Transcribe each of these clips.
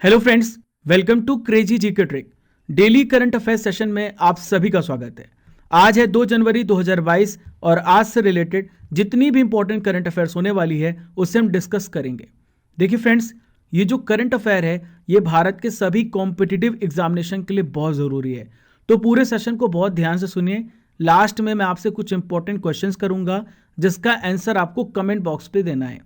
Hello friends, welcome to crazy GK trick. Daily current affairs session में आप सभी का स्वागत है। आज है 2 जनवरी 2022 और आज से रिलेटेड जितनी भी इंपॉर्टेंट करंट अफेयर्स होने वाली है उससे हम डिस्कस करेंगे। देखिए फ्रेंड्स, ये जो करंट अफेयर है ये भारत के सभी कॉम्पिटिटिव एग्जामिनेशन के लिए बहुत ज़रूरी है, तो पूरे सेशन को बहुत ध्यान से सुनिए। लास्ट में मैं आपसे कुछ इंपॉर्टेंट क्वेश्चंस करूंगा जिसका आंसर आपको कमेंट बॉक्स पे देना है।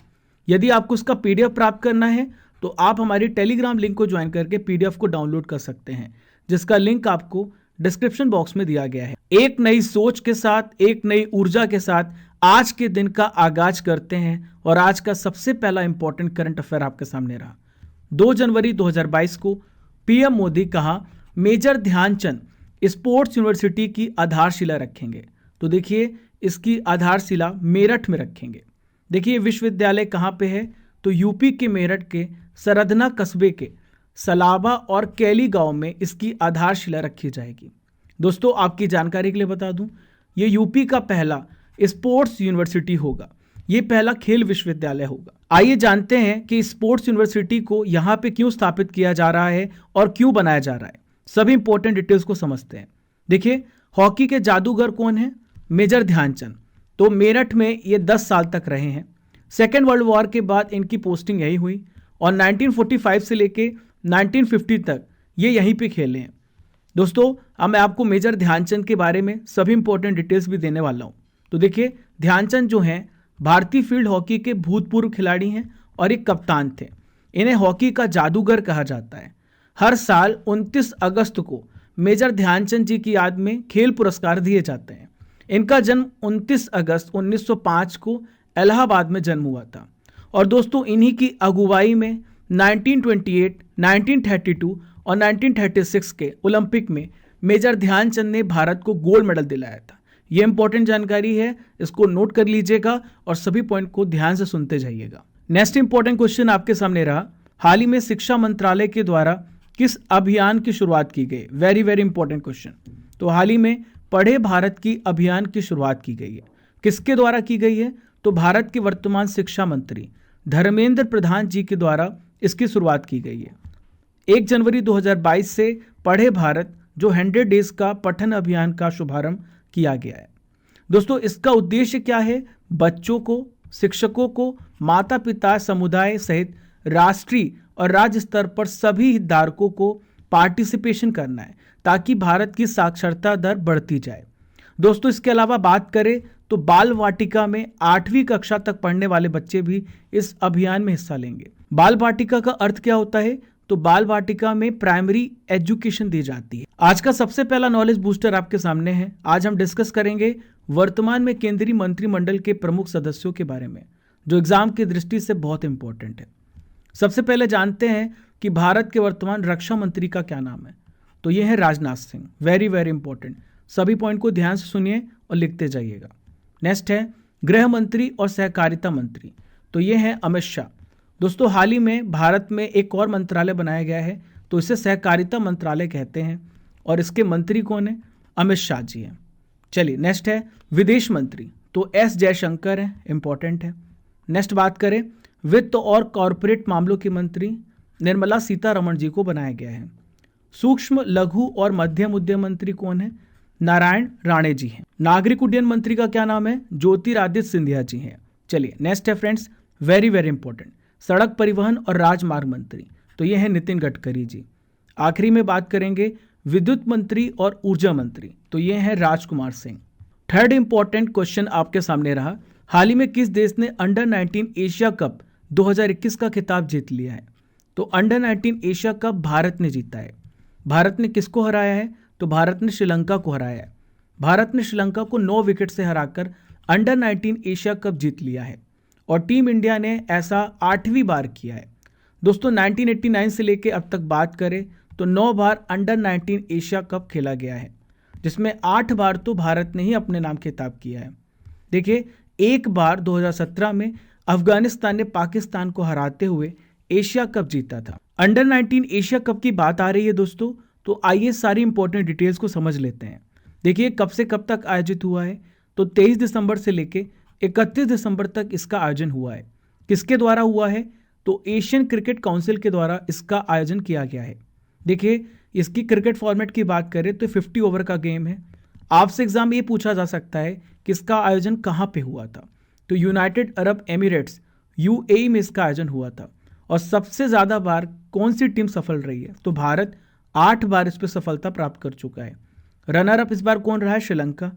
यदि आपको इसका पीडीएफ प्राप्त करना है तो आप हमारी टेलीग्राम लिंक को ज्वाइन करके पीडीएफ को डाउनलोड कर सकते हैं, जिसका लिंक आपको डिस्क्रिप्शन बॉक्स में दिया गया है। एक नई सोच के साथ, एक नई ऊर्जा के साथ आज के दिन का आगाज करते हैं और आज का सबसे पहला इंपॉर्टेंट करंट अफेयर आपके सामने रहा। 2 जनवरी 2022 को पीएम मोदी कहा मेजर ध्यानचंद स्पोर्ट्स यूनिवर्सिटी की आधारशिला रखेंगे। तो देखिए, इसकी आधारशिला मेरठ में रखेंगे। देखिए विश्वविद्यालय कहाँ पे है, तो यूपी के मेरठ के सरधना कस्बे के सलाबा और कैली गांव में इसकी आधारशिला रखी जाएगी। दोस्तों, आपकी जानकारी के लिए बता दूं, ये यूपी का पहला स्पोर्ट्स यूनिवर्सिटी होगा, ये पहला खेल विश्वविद्यालय होगा। आइए जानते हैं कि स्पोर्ट्स यूनिवर्सिटी को यहाँ पे क्यों स्थापित किया जा रहा है और क्यों बनाया जा रहा है। सभी इंपॉर्टेंट डिटेल्स को समझते हैं। देखिए, हॉकी के जादूगर कौन है? मेजर ध्यानचंद। तो मेरठ में ये 10 साल तक रहे हैं। सेकेंड वर्ल्ड वॉर के बाद इनकी पोस्टिंग यही हुई और 1945 से लेके 1950 तक ये यहीं पे खेले हैं। दोस्तों, अब मैं आपको मेजर ध्यानचंद के बारे में सभी इंपॉर्टेंट डिटेल्स भी देने वाला हूँ। तो देखिए, ध्यानचंद जो हैं भारतीय फील्ड हॉकी के भूतपूर्व खिलाड़ी हैं और एक कप्तान थे। इन्हें हॉकी का जादूगर कहा जाता है। हर साल 29 अगस्त को मेजर ध्यानचंद जी की याद में खेल पुरस्कार दिए जाते हैं। इनका जन्म 29 अगस्त 1905 को इलाहाबाद में जन्म हुआ था और दोस्तों इन्हीं की अगुवाई में 1928, 1932 और 1936 के ओलंपिक में मेजर ध्यानचंद ने भारत को गोल्ड मेडल दिलाया था। ये इंपॉर्टेंट जानकारी है, इसको नोट कर लीजिएगा और सभी पॉइंट को ध्यान से सुनते जाइएगा। नेक्स्ट इंपॉर्टेंट क्वेश्चन आपके सामने रहा, हाल ही में शिक्षा मंत्रालय के द्वारा किस अभियान की शुरुआत की गई? Very very important question. तो हाल ही में पढ़े भारत की अभियान की शुरुआत की गई है। किसके द्वारा की गई है? तो भारत के वर्तमान शिक्षा मंत्री धर्मेंद्र प्रधान जी के द्वारा इसकी शुरुआत की गई है। 1 जनवरी 2022 से पढ़े भारत जो 100 डेज का पठन अभियान का शुभारंभ किया गया है। दोस्तों, इसका उद्देश्य क्या है? बच्चों को, शिक्षकों को, माता पिता समुदाय सहित राष्ट्रीय और राज्य स्तर पर सभी हितधारकों को पार्टिसिपेशन करना है ताकि भारत की साक्षरता दर बढ़ती जाए। दोस्तों, इसके अलावा बात करें तो बाल वाटिका में 8वीं कक्षा तक पढ़ने वाले बच्चे भी इस अभियान में हिस्सा लेंगे। बाल वाटिका का अर्थ क्या होता है? तो बाल वाटिका में प्राइमरी एजुकेशन दी जाती है। आज का सबसे पहला नॉलेज बूस्टर आपके सामने है। आज हम डिस्कस करेंगे वर्तमान में केंद्रीय मंत्रिमंडल के प्रमुख सदस्यों के बारे में, जो एग्जाम की दृष्टि से बहुत इंपॉर्टेंट है। सबसे पहले जानते हैं कि भारत के वर्तमान रक्षा मंत्री का क्या नाम है? तो यह है Rajnath Singh. Very very important, सभी पॉइंट को ध्यान से सुनिए और लिखते जाइएगा। नेक्स्ट है गृह मंत्री और सहकारिता मंत्री, तो ये है अमित शाह। दोस्तों, हाल ही में भारत में एक और मंत्रालय बनाया गया है, तो इसे सहकारिता मंत्रालय कहते हैं और इसके मंत्री कौन है? अमित शाह जी हैं। चलिए नेक्स्ट है विदेश मंत्री, तो एस जयशंकर है, इंपॉर्टेंट है। नेक्स्ट बात करें वित्त और कॉरपोरेट मामलों की मंत्री निर्मला सीतारमण जी को बनाया गया है। सूक्ष्म, लघु और मध्यम उद्यम मंत्री कौन है? नारायण राणे जी हैं। नागरिक उड्डयन मंत्री का क्या नाम है? ज्योतिरादित्य सिंधिया जी हैं। चलिए नेक्स्ट है फ्रेंड्स, वेरी वेरी इंपॉर्टेंट, सड़क परिवहन और राजमार्ग मंत्री, तो ये है नितिन गडकरी जी। आखिरी में बात करेंगे विद्युत मंत्री और ऊर्जा मंत्री, तो ये है Rajkumar Singh. Third important question आपके सामने रहा, हाल ही में किस देश ने अंडर 19 एशिया कप 2021 का खिताब जीत लिया है? तो अंडर 19 एशिया कप भारत ने जीता है। भारत ने किसको हराया है? तो भारत ने श्रीलंका को हराया है। भारत ने श्रीलंका को 9 विकेट से हराकर अंडर 19 एशिया कप जीत लिया है और टीम इंडिया ने ऐसा 8वीं बार किया है। दोस्तों, 1989 से लेकर अब तक बात करें तो 9 बार अंडर 19 एशिया कप खेला गया है, जिसमें 8 बार तो भारत ने ही अपने नाम खिताब किया है। देखिए, एक बार 2017 में अफगानिस्तान ने पाकिस्तान को हराते हुए एशिया कप जीता था। अंडर 19 एशिया कप की बात आ रही है दोस्तों, तो आइए सारी इंपॉर्टेंट डिटेल्स को समझ लेते हैं। देखिए, कब से कब तक आयोजित हुआ है? तो 23 दिसंबर से लेके 31 दिसंबर तक इसका आयोजन हुआ है। किसके द्वारा हुआ है? तो एशियन क्रिकेट काउंसिल के द्वारा इसका आयोजन किया गया है। देखिए, इसकी क्रिकेट फॉर्मेट की बात करें तो 50 ओवर का गेम है। आपसे एग्जाम ये पूछा जा सकता है कि इसका आयोजन कहाँ पे हुआ था, तो यूनाइटेड अरब एमिरेट्स यूएई में इसका आयोजन हुआ था। और सबसे ज़्यादा बार कौन सी टीम सफल रही है, तो भारत 8 बार इस पर सफलता प्राप्त कर चुका है। रनर अप इस बार कौन रहा है, श्रीलंका।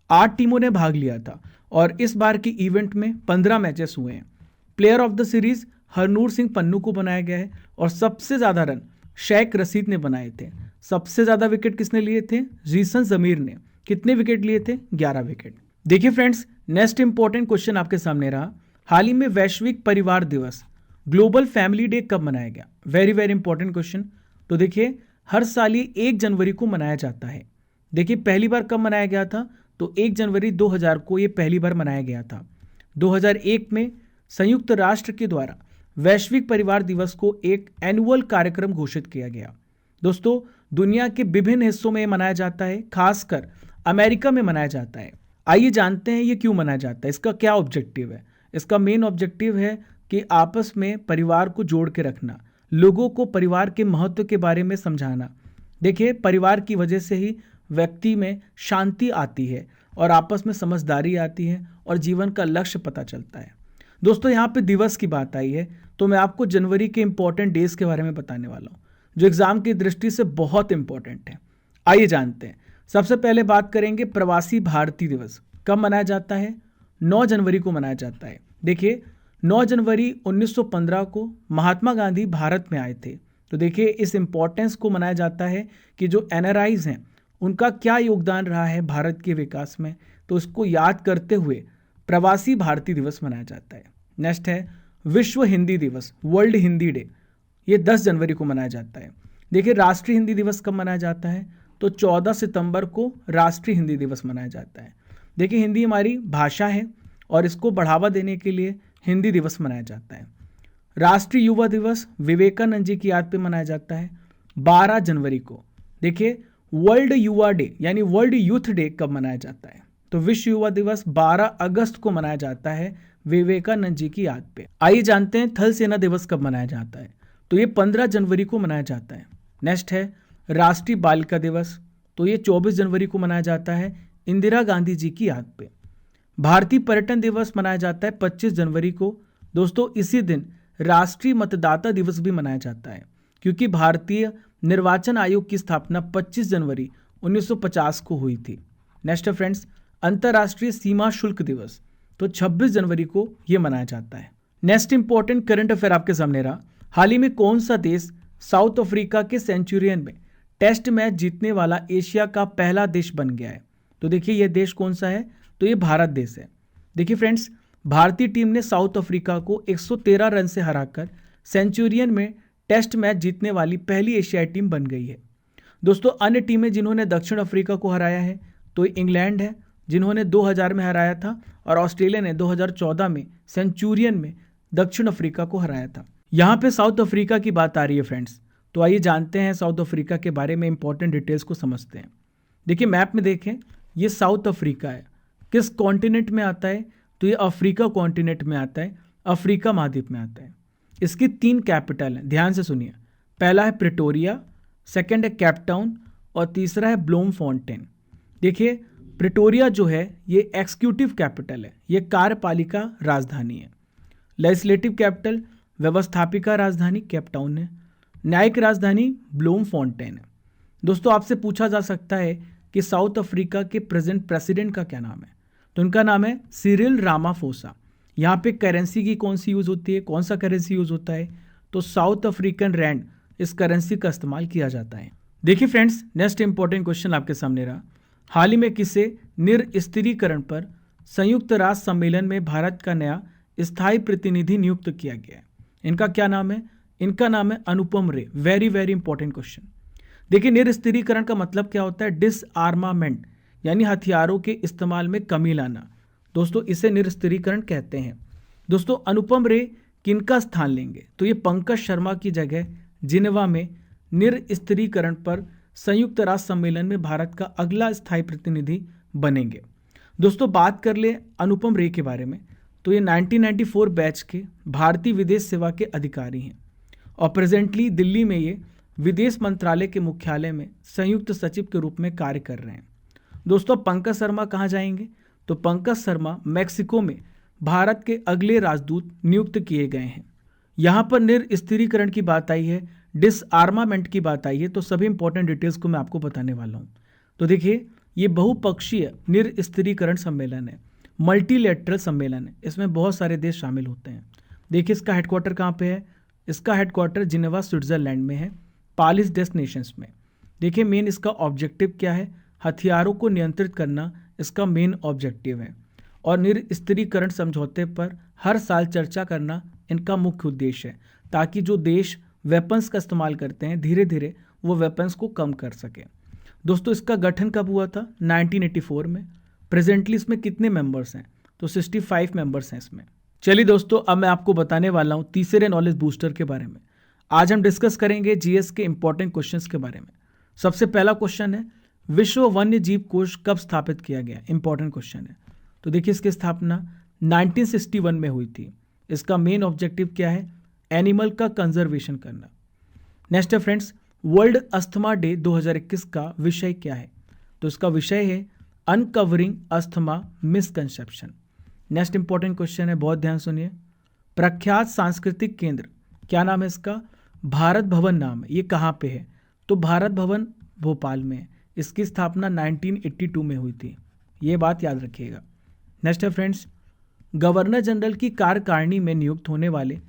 8 टीमों ने भाग लिया था और इस बार की इवेंट में 15 मैचेस हुए हैं। Player of the series Harnoor Singh Pannu को बनाया गया है और सबसे ज़्यादा रन शेख रशीद ने बनाए थे। सबसे ज़्यादा विकेट किसने लिए थे, जीसन जमीर ने। कितने विकेट लिए थे, 11 विकेट। देखिए फ्रेंड्स, नेक्स्ट इंपॉर्टेंट क्वेश्चन आपके सामने रहा, हाल ही में वैश्विक परिवार दिवस ग्लोबल फैमिली डे कब मनाया गया। Very very important question. तो देखिए, हर साल ये 1 जनवरी को मनाया जाता है। देखिए, पहली बार कब मनाया गया था, तो 1 जनवरी 2000 को ये पहली बार मनाया गया था। 2001 में संयुक्त राष्ट्र के द्वारा वैश्विक परिवार दिवस को एक एनुअल कार्यक्रम घोषित किया गया। दोस्तों, दुनिया के विभिन्न हिस्सों में मनाया जाता है, खासकर अमेरिका में मनाया जाता है। आइए जानते हैं ये क्यों मनाया जाता है, इसका क्या ऑब्जेक्टिव है। इसका मेन ऑब्जेक्टिव है कि आपस में परिवार को जोड़ के रखना, लोगों को परिवार के महत्व के बारे में समझाना। देखिए, परिवार की वजह से ही व्यक्ति में शांति आती है और आपस में समझदारी आती है और जीवन का लक्ष्य पता चलता है। दोस्तों, यहाँ पे दिवस की बात आई है तो मैं आपको जनवरी के इंपॉर्टेंट डेज के बारे में बताने वाला हूँ, जो एग्जाम की दृष्टि से बहुत इंपॉर्टेंट है। आइए जानते हैं। सबसे पहले बात करेंगे प्रवासी भारतीय दिवस कब मनाया जाता है। 9 जनवरी को मनाया जाता है। देखिए, 9 जनवरी 1915 को महात्मा गांधी भारत में आए थे। तो देखिए, इस इंपॉर्टेंस को मनाया जाता है कि जो एनआरआईज हैं उनका क्या योगदान रहा है भारत के विकास में, तो इसको याद करते हुए प्रवासी भारतीय दिवस मनाया जाता है। नेक्स्ट है विश्व हिंदी दिवस, वर्ल्ड हिंदी डे। ये 10 जनवरी को मनाया जाता है। देखिए, राष्ट्रीय हिंदी दिवस कब मनाया जाता है, तो 14 सितंबर को राष्ट्रीय हिंदी दिवस मनाया जाता है। देखिए, हिंदी हमारी भाषा है और इसको बढ़ावा देने के लिए हिंदी दिवस मनाया जाता है। राष्ट्रीय युवा दिवस विवेकानंद जी की याद पे मनाया जाता है 12 जनवरी को। देखिए, वर्ल्ड युवा डे यानी वर्ल्ड यूथ डे कब मनाया जाता है, तो विश्व युवा दिवस 12 अगस्त को मनाया जाता है विवेकानंद जी की याद पे। आइए जानते हैं थल सेना दिवस कब मनाया जाता है, तो ये 15 जनवरी को मनाया जाता है। नेक्स्ट है राष्ट्रीय बालिका दिवस, तो ये 24 जनवरी को मनाया जाता है इंदिरा गांधी जी की याद पे। भारतीय पर्यटन दिवस मनाया जाता है 25 जनवरी को। दोस्तों, इसी दिन राष्ट्रीय मतदाता दिवस भी मनाया जाता है, क्योंकि भारतीय निर्वाचन आयोग की स्थापना 25 जनवरी 1950 को हुई थी। नेक्स्ट फ्रेंड्स, अंतर्राष्ट्रीय सीमा शुल्क दिवस, तो 26 जनवरी को यह मनाया जाता है। नेक्स्ट इंपॉर्टेंट करंट अफेयर आपके सामने रहा, हाल ही में कौन सा देश साउथ अफ्रीका के सेंचुरियन में टेस्ट मैच जीतने वाला एशिया का पहला देश बन गया है। तो देखिए, यह देश कौन सा है, तो ये भारत देश है। देखिए फ्रेंड्स, भारतीय टीम ने साउथ अफ्रीका को 113 रन से हराकर सेंचुरियन में टेस्ट मैच जीतने वाली पहली एशियाई टीम बन गई है। दोस्तों, अन्य टीमें जिन्होंने दक्षिण अफ्रीका को हराया है तो इंग्लैंड है, जिन्होंने 2000 में हराया था, और ऑस्ट्रेलिया ने 2014 में सेंचुरियन में दक्षिण अफ्रीका को हराया था। यहाँ पे साउथ अफ्रीका की बात आ रही है फ्रेंड्स, तो आइए जानते हैं साउथ अफ्रीका के बारे में इंपॉर्टेंट डिटेल्स को समझते हैं। देखिए, मैप में देखें, ये साउथ अफ्रीका है। किस कॉन्टिनेंट में आता है, तो ये अफ्रीका कॉन्टिनेंट में आता है, अफ्रीका महाद्वीप में आता है। इसकी 3 कैपिटल हैं, ध्यान से सुनिए। पहला है प्रिटोरिया, सेकंड है केप टाउन और तीसरा है ब्लूमफॉन्टेन। देखिए, प्रिटोरिया जो है ये एग्जीक्यूटिव कैपिटल है, ये कार्यपालिका राजधानी है। लेजिस्लेटिव कैपिटल, व्यवस्थापिका राजधानी केप टाउन है। न्यायिक राजधानी ब्लूमफॉन्टेन है। दोस्तों, आपसे पूछा जा सकता है कि साउथ अफ्रीका के प्रेजेंट प्रेसिडेंट का क्या नाम है, तो उनका नाम है सिरिल रामाफोसा। यहाँ पे करेंसी की कौन सी यूज़ होती है, कौन सा करेंसी यूज़ होता है, तो साउथ अफ्रीकन रैंड इस करेंसी का इस्तेमाल किया जाता है। देखिए फ्रेंड्स, नेक्स्ट इंपॉर्टेंट क्वेश्चन आपके सामने रहा, हाल ही में किसे निरस्त्रीकरण पर संयुक्त राष्ट्र सम्मेलन में भारत का नया स्थायी प्रतिनिधि नियुक्त किया गया है। इनका क्या नाम है, इनका नाम है अनुपम रे। Very very important question. देखिए, निरस्त्रीकरण का मतलब क्या होता है, डिसआर्मामेंट यानी हथियारों के इस्तेमाल में कमी लाना। दोस्तों, इसे निरस्त्रीकरण कहते हैं। दोस्तों, अनुपम रे किनका स्थान लेंगे, तो ये पंकज शर्मा की जगह जिनेवा में निरस्त्रीकरण पर संयुक्त राष्ट्र सम्मेलन में भारत का अगला स्थायी प्रतिनिधि बनेंगे। दोस्तों, बात कर ले अनुपम रे के बारे में, तो ये 1994 बैच के भारतीय विदेश सेवा के अधिकारी हैं और प्रेजेंटली दिल्ली में ये विदेश मंत्रालय के मुख्यालय में संयुक्त सचिव के रूप में कार्य कर रहे हैं। दोस्तों पंकज शर्मा कहाँ जाएंगे? तो पंकज शर्मा मैक्सिको में भारत के अगले राजदूत नियुक्त किए गए हैं। यहाँ पर निरस्त्रीकरण की बात आई है, डिसआर्मामेंट की बात आई है, तो सभी इंपॉर्टेंट डिटेल्स को मैं आपको बताने वाला हूँ। तो देखिए ये बहुपक्षीय निरस्त्रीकरण सम्मेलन है, मल्टीलेटरल सम्मेलन है, इसमें बहुत सारे देश शामिल होते हैं। देखिए इसका हेडक्वार्टर कहाँ पे है? इसका हेडक्वार्टर जिनेवा स्विट्जरलैंड में है, पालिस डेस्टिनेशंस में। देखिए मेन इसका ऑब्जेक्टिव क्या है? हथियारों को नियंत्रित करना इसका मेन ऑब्जेक्टिव है और निरस्त्रीकरण समझौते पर हर साल चर्चा करना इनका मुख्य उद्देश्य है, ताकि जो देश वेपन्स का इस्तेमाल करते हैं धीरे धीरे वो वेपन्स को कम कर सके। दोस्तों इसका गठन कब हुआ था? 1984 में। प्रेजेंटली इसमें कितने मेंबर्स हैं? तो 65 मेंबर्स हैं इसमें। चलिए दोस्तों अब मैं आपको बताने वाला हूँ तीसरे नॉलेज बूस्टर के बारे में। आज हम डिस्कस करेंगे जीएस के इंपॉर्टेंट क्वेश्चंस के बारे में। सबसे पहला क्वेश्चन है, विश्व वन्य जीव कोष कब स्थापित किया गया? इंपॉर्टेंट क्वेश्चन है। तो देखिए इसकी स्थापना 1961 में हुई थी। इसका मेन ऑब्जेक्टिव क्या है? एनिमल का कंजर्वेशन करना। नेक्स्ट है फ्रेंड्स, वर्ल्ड अस्थमा डे 2021 का विषय क्या है? तो इसका विषय है uncovering asthma misconception. Next important question है, बहुत ध्यान सुनिए। प्रख्यात सांस्कृतिक केंद्र क्या नाम है इसका? भारत भवन नाम है। ये कहाँ पे है? तो भारत भवन भोपाल में है। इसकी स्थापना 1982 में हुई थी, ये बात याद रखिएगा। नेक्स्ट है फ्रेंड्स, गवर्नर जनरल की कार्यकारिणी में नियुक्त होने वाले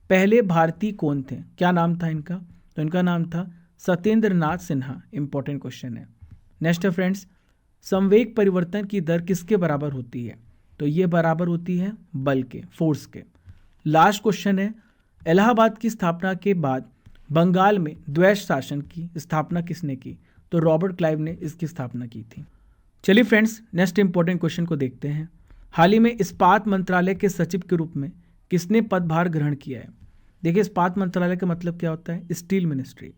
पहले भारतीय कौन थे? क्या नाम था इनका? तो इनका नाम था सत्येंद्र नाथ सिन्हा। इंपॉर्टेंट क्वेश्चन है। नेक्स्ट है फ्रेंड्स, संवेग परिवर्तन की दर किसके बराबर होती है? तो ये बराबर होती है बल के, फोर्स के। लास्ट क्वेश्चन है, इलाहाबाद की स्थापना के बाद बंगाल में द्वैध शासन की स्थापना किसने की? तो रॉबर्ट क्लाइव ने इसकी स्थापना की थी। चलिए फ्रेंड्स नेक्स्ट इंपॉर्टेंट क्वेश्चन को देखते हैं। हाल ही में इस्पात मंत्रालय के सचिव के रूप में किसने पदभार ग्रहण किया है? देखिए इस्पात मंत्रालय का मतलब क्या होता है? Steel ministry.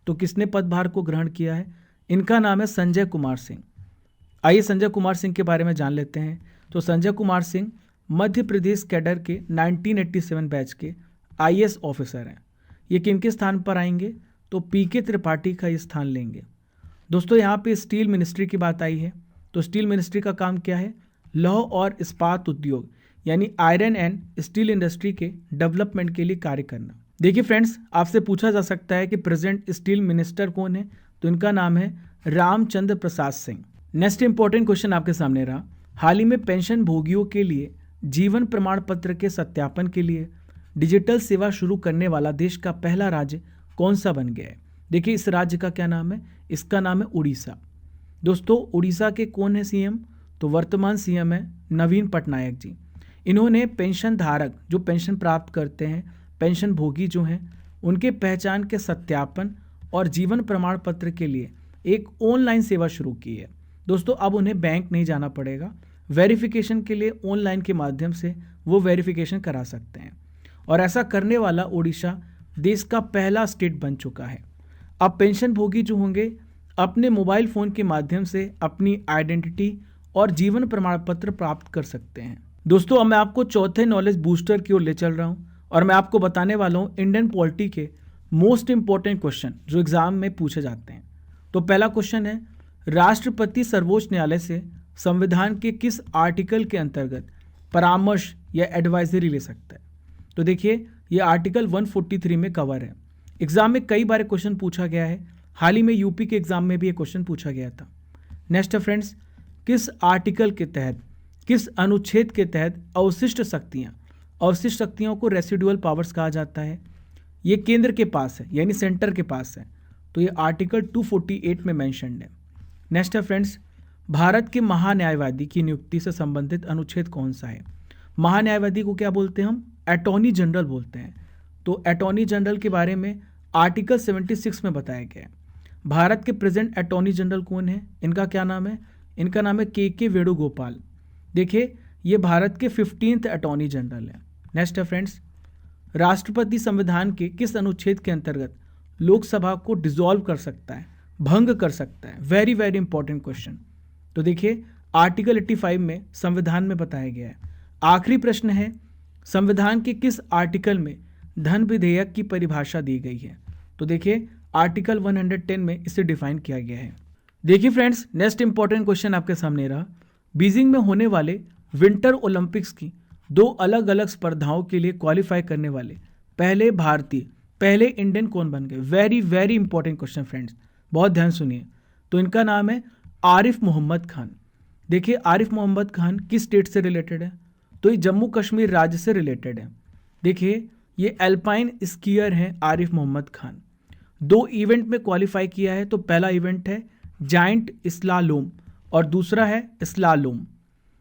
तो किसने पदभार को ग्रहण किया है? इनका नाम है संजय कुमार सिंह। आइए संजय कुमार सिंह के बारे में जान लेते हैं। तो संजय कुमार सिंह मध्य प्रदेश कैडर के 1987 बैच के आईएएस ऑफिसर हैं। ये किनके स्थान पर आएंगे? तो पीके त्रिपाठी का ये स्थान लेंगे। दोस्तों यहाँ पे स्टील मिनिस्ट्री की बात आई है। तो स्टील मिनिस्ट्री का काम क्या है? लौह और इस्पात उद्योग यानी आयरन एंड स्टील इंडस्ट्री के डेवलपमेंट के लिए कार्य करना। देखिए फ्रेंड्स, आपसे पूछा जा सकता है कि प्रेजेंट स्टील मिनिस्टर कौन है? तो इनका नाम है Ramchandra Prasad Singh. Next important question आपके सामने रहा, हाल ही में पेंशन भोगियों के लिए जीवन प्रमाण पत्र के सत्यापन के लिए डिजिटल सेवा शुरू करने वाला देश का पहला राज्य कौन सा बन गया है? देखिए इस राज्य का क्या नाम है? इसका नाम है उड़ीसा। दोस्तों उड़ीसा के कौन है सीएम? तो वर्तमान सीएम है नवीन पटनायक जी। इन्होंने पेंशन धारक जो पेंशन प्राप्त करते हैं, पेंशन भोगी जो हैं, उनके पहचान के सत्यापन और जीवन प्रमाण पत्र के लिए एक ऑनलाइन सेवा शुरू की है। दोस्तों अब उन्हें बैंक नहीं जाना पड़ेगा, वेरिफिकेशन के लिए ऑनलाइन के माध्यम से वो वेरिफिकेशन करा सकते हैं और ऐसा करने वाला उड़ीसा देश का पहला स्टेट बन चुका है। अब पेंशन भोगी जो होंगे अपने मोबाइल फ़ोन के माध्यम से अपनी आइडेंटिटी और जीवन प्रमाण पत्र प्राप्त कर सकते हैं। दोस्तों अब मैं आपको चौथे नॉलेज बूस्टर की ओर ले चल रहा हूँ और मैं आपको बताने वाला हूँ इंडियन पॉलिटी के मोस्ट इंपॉर्टेंट क्वेश्चन जो एग्जाम में पूछे जाते हैं। तो पहला क्वेश्चन है, राष्ट्रपति सर्वोच्च न्यायालय से संविधान के किस आर्टिकल के अंतर्गत परामर्श या एडवाइजरी ले सकता है? तो देखिए ये आर्टिकल 143 में कवर है। एग्जाम में कई बार क्वेश्चन पूछा गया है, हाल ही में यूपी के एग्जाम में भी ये क्वेश्चन पूछा गया था। नेक्स्ट है फ्रेंड्स, किस आर्टिकल के तहत, किस अनुच्छेद के तहत अवशिष्ट शक्तियों को रेसिडुअल पावर्स कहा जाता है? ये केंद्र के पास है यानी सेंटर के पास है। तो ये आर्टिकल 248 में मेंशन्ड है। नेक्स्ट है फ्रेंड्स, भारत के महान्यायवादी की नियुक्ति से संबंधित अनुच्छेद कौन सा है? महान्यायवादी को क्या बोलते हैं हम? अटॉर्नी जनरल बोलते हैं। तो अटॉर्नी जनरल के बारे में आर्टिकल 76 में बताया गया है। भारत के प्रेजेंट अटॉर्नी जनरल कौन है? इनका क्या नाम है? इनका नाम है के वेणुगोपाल। देखिए ये भारत के 15th अटॉर्नी जनरल है। नेक्स्ट है फ्रेंड्स, राष्ट्रपति संविधान के किस अनुच्छेद के अंतर्गत लोकसभा को डिसॉल्व कर सकता है, भंग कर सकता है? Very very important question. तो देखिए आर्टिकल 85 में संविधान में बताया गया है आखिरी प्रश्न है, संविधान के किस आर्टिकल में धन विधेयक की परिभाषा दी गई है? तो देखिए आर्टिकल 110 में इसे डिफाइन किया गया है। देखिए फ्रेंड्स, नेक्स्ट इंपॉर्टेंट क्वेश्चन आपके सामने रहा, बीजिंग में होने वाले विंटर ओलंपिक्स की 2 अलग अलग स्पर्धाओं के लिए क्वालिफाई करने वाले पहले इंडियन कौन बन गए? Very very important question friends, बहुत ध्यान सुनिए। तो इनका नाम है आरिफ मोहम्मद खान। देखिए आरिफ मोहम्मद खान किस स्टेट से रिलेटेड है? तो ये जम्मू कश्मीर राज्य से रिलेटेड है। देखिए ये एल्पाइन स्कीयर हैं आरिफ मोहम्मद खान। 2 इवेंट में क्वालिफाई किया है। तो पहला इवेंट है जाइंट स्लालोम और दूसरा है स्लालोम।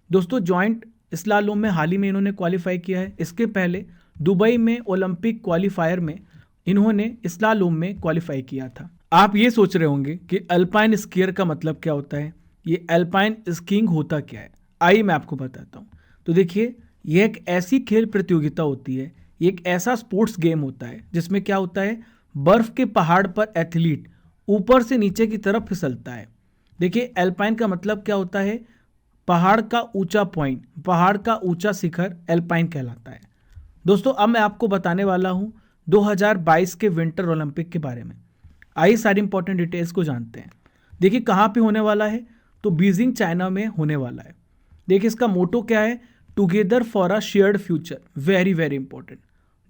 दोस्तों जॉइंट स्लालोम में हाल ही में इन्होंने क्वालिफाई किया है। इसके पहले दुबई में ओलंपिक क्वालिफायर में इन्होंने स्लालोम में क्वालिफाई किया था। आप ये सोच रहे होंगे कि अल्पाइन स्कीयर का मतलब क्या होता है, ये अल्पाइन स्कीइंग होता क्या है? आइए मैं आपको बताता हूँ। तो देखिए यह एक ऐसी खेल प्रतियोगिता होती है, ये एक ऐसा स्पोर्ट्स गेम होता है जिसमें क्या होता है, बर्फ के पहाड़ पर एथलीट ऊपर से नीचे की तरफ फिसलता है। देखिए एल्पाइन का मतलब क्या होता है, पहाड़ का ऊंचा पॉइंट, पहाड़ का ऊंचा शिखर एल्पाइन कहलाता है। दोस्तों अब मैं आपको बताने वाला हूं 2022 के विंटर ओलंपिक के बारे में। आइए सारी इंपॉर्टेंट डिटेल्स को जानते हैं। देखिए कहाँ पे होने वाला है, तो बीजिंग चाइना में होने वाला है। देखिए इसका मोटो क्या है, together for a shared future, very very important.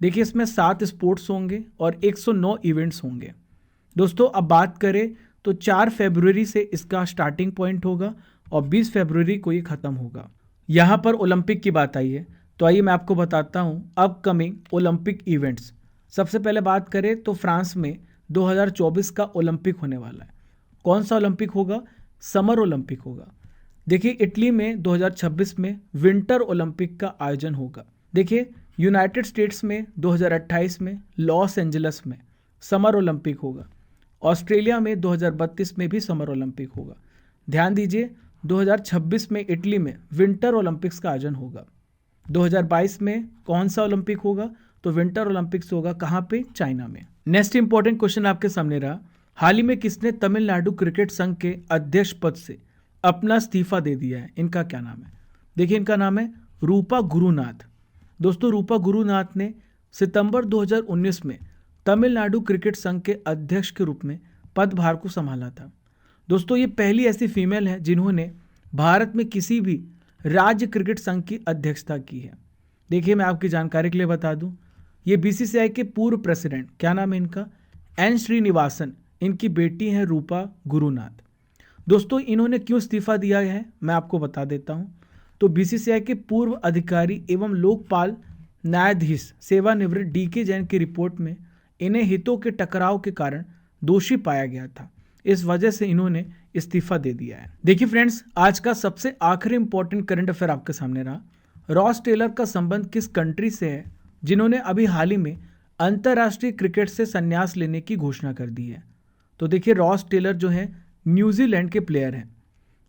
देखिए इसमें 7 स्पोर्ट्स होंगे और 109 इवेंट्स होंगे। दोस्तों अब बात करें तो 4 फरवरी से इसका स्टार्टिंग पॉइंट होगा और 20 फरवरी को ये ख़त्म होगा। यहाँ पर ओलंपिक की बात आई है, तो आइए मैं आपको बताता हूँ अपकमिंग ओलंपिक इवेंट्स। सबसे पहले बात करें तो फ्रांस में 2024 का ओलंपिक होने वाला है। कौन सा ओलंपिक होगा? समर ओलंपिक होगा। देखिए इटली में 2026 में विंटर ओलंपिक का आयोजन होगा। देखिए यूनाइटेड स्टेट्स में 2028 में लॉस एंजल्स में समर ओलंपिक होगा। ऑस्ट्रेलिया में 2032 में भी समर ओलंपिक होगा। ध्यान दीजिए 2026 में इटली में विंटर ओलंपिक्स का आयोजन होगा। 2022 में कौन सा ओलंपिक होगा? तो विंटर ओलंपिक्स होगा। कहाँ पे? चाइना में। नेक्स्ट इंपॉर्टेंट क्वेश्चन आपके सामने रहा, हाल ही में किसने तमिलनाडु क्रिकेट संघ के अध्यक्ष पद से अपना इस्तीफा दे दिया है? इनका क्या नाम है? देखिए इनका नाम है रूपा गुरुनाथ। दोस्तों रूपा गुरुनाथ ने सितंबर 2019 में तमिलनाडु क्रिकेट संघ के अध्यक्ष के रूप में पदभार को संभाला था। दोस्तों ये पहली ऐसी फीमेल है जिन्होंने भारत में किसी भी राज्य क्रिकेट संघ की अध्यक्षता की है। देखिए मैं आपकी जानकारी के लिए बता दूं, ये बीसीसीआई के पूर्व प्रेसिडेंट, क्या नाम है इनका? एन श्रीनिवासन, इनकी बेटी हैं रूपा गुरुनाथ। दोस्तों इन्होंने क्यों इस्तीफा दिया है मैं आपको बता देता हूं। तो बीसीसीआई के पूर्व अधिकारी एवं लोकपाल न्यायाधीश सेवानिवृत्त डीके जैन की रिपोर्ट में इन्हें हितों के टकराव के कारण दोषी पाया गया था। इस वजह से इन्होंने इस्तीफा दे दिया है। देखिए फ्रेंड्स, आज का सबसे आखिरी इंपॉर्टेंट करंट अफेयर आपके सामने रहा, रॉस टेलर का संबंध किस कंट्री से है जिन्होंने अभी हाल ही में अंतर्राष्ट्रीय क्रिकेट से संन्यास लेने की घोषणा कर दी है? तो देखिए रॉस टेलर जो है न्यूजीलैंड के प्लेयर हैं।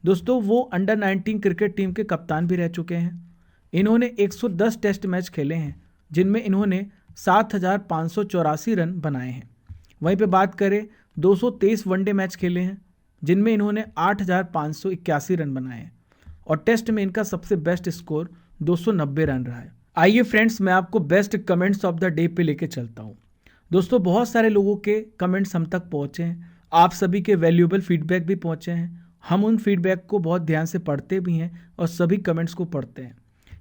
दोस्तों वो अंडर 19 क्रिकेट टीम के कप्तान भी रह चुके हैं। इन्होंने 110 टेस्ट मैच खेले हैं जिनमें इन्होंने 7,584 रन बनाए हैं। वहीं पे बात करें 223 वनडे मैच खेले हैं जिनमें इन्होंने 8,581 रन बनाए हैं और टेस्ट में इनका सबसे बेस्ट स्कोर 290 रन रहा है। आइए फ्रेंड्स मैं आपको best comments of the day पे लेके चलता हूँ। दोस्तों बहुत सारे लोगों के कमेंट्स हम तक पहुँचे हैं, आप सभी के वैल्यूएबल फीडबैक भी पहुँचे हैं। हम उन फीडबैक को बहुत ध्यान से पढ़ते भी हैं और सभी कमेंट्स को पढ़ते हैं।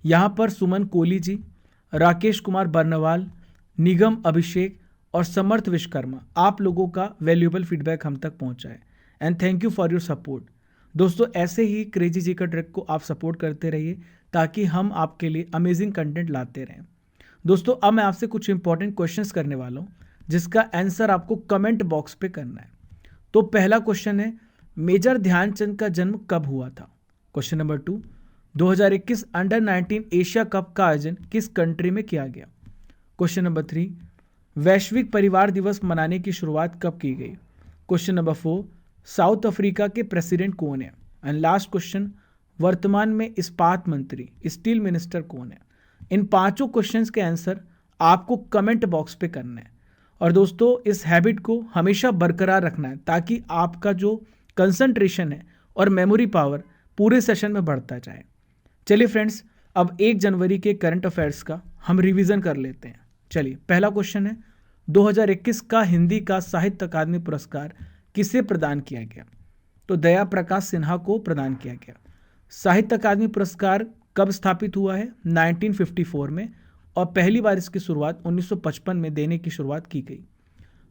यहाँ पर सुमन कोहली जी, राकेश कुमार बर्नवाल, निगम अभिषेक और समर्थ विश्वकर्मा, आप लोगों का वैल्यूएबल फीडबैक हम तक पहुँचा है and thank you for your support. दोस्तों ऐसे ही क्रेजी जी का ट्रैक को आप सपोर्ट करते रहिए ताकि हम आपके लिए अमेजिंग कंटेंट लाते रहें। दोस्तों अब मैं आपसे कुछ इंपॉर्टेंट क्वेश्चंस करने वाला हूँ जिसका आंसर आपको कमेंट बॉक्स पे करना है। तो पहला क्वेश्चन है, मेजर ध्यानचंद का जन्म कब हुआ था? Question number 2, 2021 under 19 Asia cup का आयोजन किस कंट्री में किया गया? क्वेश्चन नंबर 3, वैश्विक परिवार दिवस मनाने की शुरुआत कब की गई? क्वेश्चन नंबर 4, साउथ अफ्रीका के प्रेसिडेंट कौन है? एंड लास्ट क्वेश्चन, वर्तमान में इस्पात मंत्री, स्टील मिनिस्टर कौन है? इन पांचों क्वेश्चंस के आंसर आपको कमेंट बॉक्स पे करना है। और दोस्तों इस हैबिट को हमेशा बरकरार रखना है ताकि आपका जो कंसंट्रेशन है और मेमोरी पावर पूरे सेशन में बढ़ता जाए। चलिए फ्रेंड्स, अब 1 जनवरी के करंट अफेयर्स का हम रिवीजन कर लेते हैं। चलिए, पहला क्वेश्चन है 2021 का हिंदी का साहित्य अकादमी पुरस्कार किसे प्रदान किया गया? तो दया प्रकाश सिन्हा को प्रदान किया गया। साहित्य अकादमी पुरस्कार कब स्थापित हुआ है? 1954 में, और पहली बार इसकी शुरुआत 1955 में देने की शुरुआत की गई।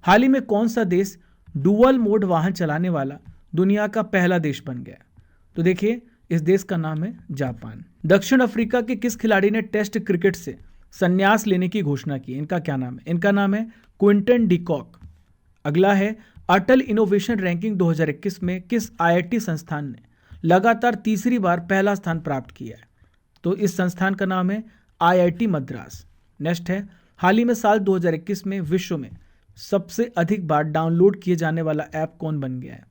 हाल ही में कौन सा देश डुअल मोड वाहन चलाने वाला दुनिया का पहला देश बन गया? तो देखिए, इस देश का नाम है जापान। दक्षिण अफ्रीका के किस खिलाड़ी ने टेस्ट क्रिकेट से संन्यास लेने की घोषणा की? इनका क्या नाम है? इनका नाम है क्विंटन डिकॉक। अगला है अटल इनोवेशन रैंकिंग 2021 में किस आईआईटी संस्थान ने लगातार तीसरी बार पहला स्थान प्राप्त किया है? तो इस संस्थान का नाम है आईआईटी मद्रास। नेक्स्ट है हाल ही में साल 2021 में विश्व में सबसे अधिक बार डाउनलोड किए जाने वाला ऐप कौन बन गया है?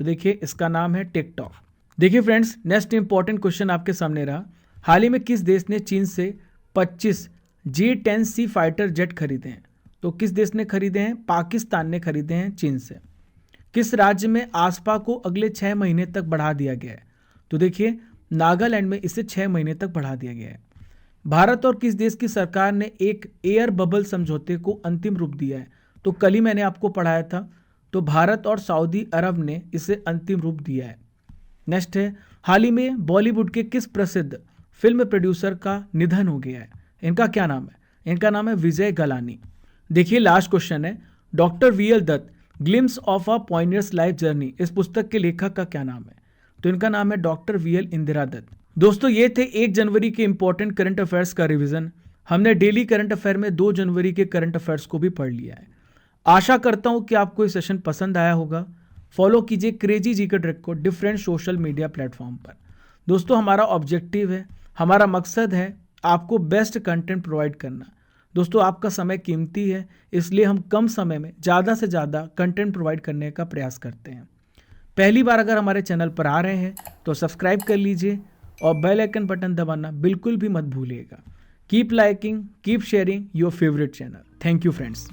तो देखिए, इसका नाम है टिकटॉक। देखिए फ्रेंड्स, नेक्स्ट इंपॉर्टेंट क्वेश्चन आपके सामने रहा। हाल ही में किस देश ने चीन से 25 J-10C फाइटर जेट खरीदे हैं? तो किस देश ने खरीदे हैं? पाकिस्तान ने खरीदे हैं चीन से। किस राज्य में आसपा को अगले 6 महीने तक बढ़ा दिया गया है? तो देखिए, नागालैंड में इसे 6 महीने तक बढ़ा दिया गया है। भारत और किस देश की सरकार ने एक एयर बबल समझौते को अंतिम रूप दिया है? तो कल ही मैंने आपको पढ़ाया था, तो भारत और सऊदी अरब ने इसे अंतिम रूप दिया है। नेक्स्ट है हाल ही में बॉलीवुड के किस प्रसिद्ध फिल्म प्रोड्यूसर का निधन हो गया है? इनका क्या नाम है? इनका नाम है विजय गलानी। देखिए, लास्ट क्वेश्चन है doctor VL Dutt glimpse of a pioneer's life journey, इस पुस्तक के लेखक का क्या नाम है? तो इनका नाम है डॉक्टर वीएल इंदिरा दत्त। दोस्तों, ये थे 1 जनवरी के इंपॉर्टेंट करंट अफेयर्स का रिवीजन। हमने डेली करंट अफेयर में 2 जनवरी के करंट अफेयर्स को भी पढ़ लिया है। आशा करता हूं कि आपको ये सेशन पसंद आया होगा। फॉलो कीजिए क्रेजी जीके ट्रिक को डिफरेंट सोशल मीडिया प्लेटफॉर्म पर। दोस्तों, हमारा ऑब्जेक्टिव है, हमारा मकसद है आपको बेस्ट कंटेंट प्रोवाइड करना। दोस्तों, आपका समय कीमती है, इसलिए हम कम समय में ज़्यादा से ज़्यादा कंटेंट प्रोवाइड करने का प्रयास करते हैं। पहली बार अगर हमारे चैनल पर आ रहे हैं तो सब्सक्राइब कर लीजिए और बेल आइकन बटन दबाना बिल्कुल भी मत भूलिएगा। Keep liking, keep sharing your favourite channel. Thank you friends.